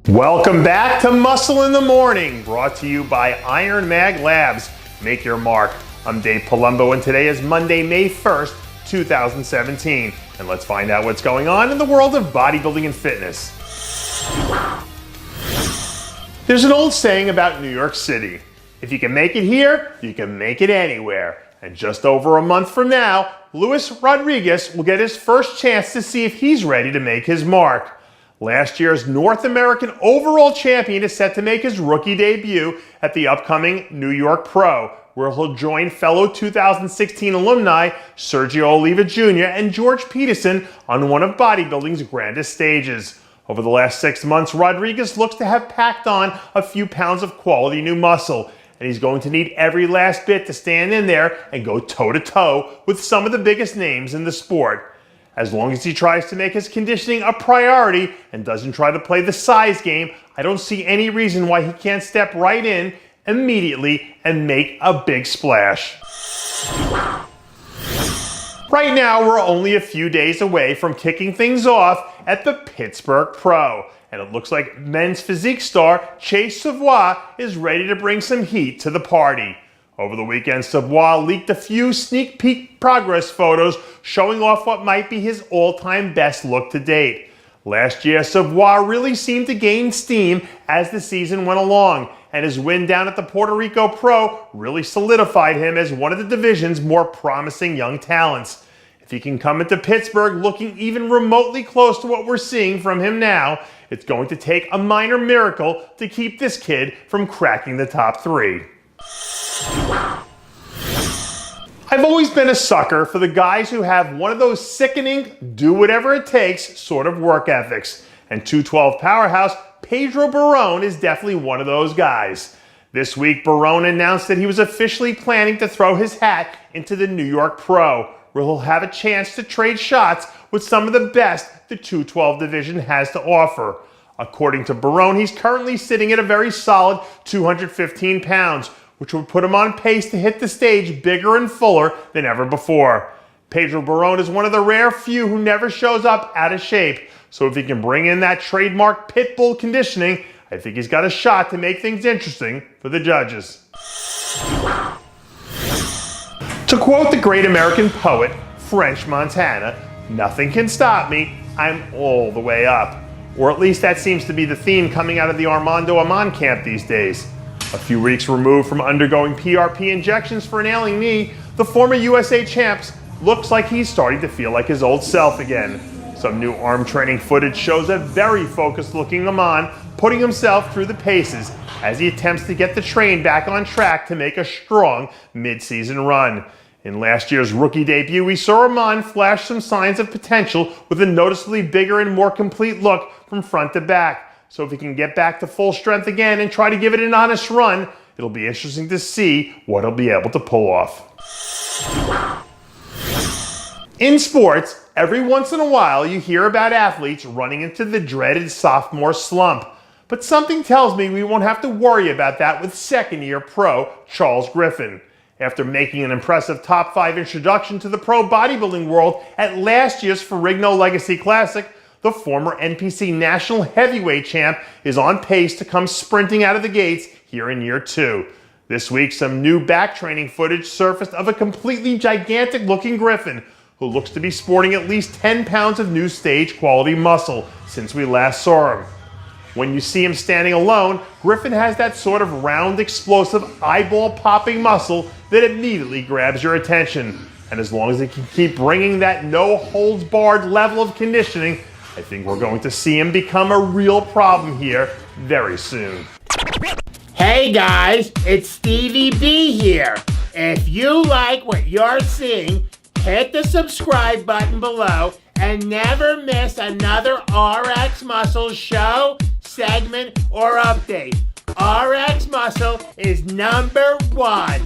Welcome back to Muscle in the Morning, brought to you by IronMag Labs. Make your mark. I'm Dave Palumbo, and today is Monday, May 1st, 2017. And let's find out what's going on in the world of bodybuilding and fitness. There's an old saying about New York City. If you can make it here, you can make it anywhere. And just over a month from now, Luis Rodriguez will get his first chance to see if he's ready to make his mark. Last year's North American overall champion is set to make his rookie debut at the upcoming New York Pro, where he'll join fellow 2016 alumni Sergio Oliva Jr. and George Peterson on one of bodybuilding's grandest stages. Over the last 6 months, Rodriguez looks to have packed on a few pounds of quality new muscle, and he's going to need every last bit to stand in there and go toe-to-toe with some of the biggest names in the sport. As long as he tries to make his conditioning a priority and doesn't try to play the size game, I don't see any reason why he can't step right in immediately and make a big splash. Right now, we're only a few days away from kicking things off at the Pittsburgh Pro, and it looks like men's physique star Chase Savoie is ready to bring some heat to the party. Over the weekend, Savoie leaked a few sneak peek progress photos showing off what might be his all-time best look to date. Last year, Savoie really seemed to gain steam as the season went along, and his win down at the Puerto Rico Pro really solidified him as one of the division's more promising young talents. If he can come into Pittsburgh looking even remotely close to what we're seeing from him now, it's going to take a minor miracle to keep this kid from cracking the top 3. I've always been a sucker for the guys who have one of those sickening, do whatever it takes sort of work ethics. And 212 powerhouse Pedro Barone is definitely one of those guys. This week, Barone announced that he was officially planning to throw his hat into the New York Pro, where he'll have a chance to trade shots with some of the best the 212 division has to offer. According to Barone, he's currently sitting at a very solid 215 pounds, which would put him on pace to hit the stage bigger and fuller than ever before. Pedro Barone is one of the rare few who never shows up out of shape, so if he can bring in that trademark pit bull conditioning, I think he's got a shot to make things interesting for the judges. To quote the great American poet, French Montana, "Nothing can stop me, I'm all the way up." Or at least that seems to be the theme coming out of the Armando Amon camp these days. A few weeks removed from undergoing PRP injections for an ailing knee, the former USA champ looks like he's starting to feel like his old self again. Some new arm training footage shows a very focused-looking Aman putting himself through the paces as he attempts to get the train back on track to make a strong mid-season run. In last year's rookie debut, we saw Aman flash some signs of potential with a noticeably bigger and more complete look from front to back. So if he can get back to full strength again and try to give it an honest run, it'll be interesting to see what he'll be able to pull off. In sports, every once in a while you hear about athletes running into the dreaded sophomore slump. But something tells me we won't have to worry about that with second-year pro Charles Griffin. After making an impressive top 5 introduction to the pro bodybuilding world at last year's Ferrigno Legacy Classic, the former NPC National Heavyweight Champ is on pace to come sprinting out of the gates here in year 2. This week, some new back training footage surfaced of a completely gigantic-looking Griffin, who looks to be sporting at least 10 pounds of new stage-quality muscle since we last saw him. When you see him standing alone, Griffin has that sort of round, explosive, eyeball-popping muscle that immediately grabs your attention. And as long as he can keep bringing that no-holds-barred level of conditioning, I think we're going to see him become a real problem here very soon. Hey guys, it's Stevie B here. If you like what you're seeing, hit the subscribe button below and never miss another RX Muscle show, segment, or update. RX Muscle is #1.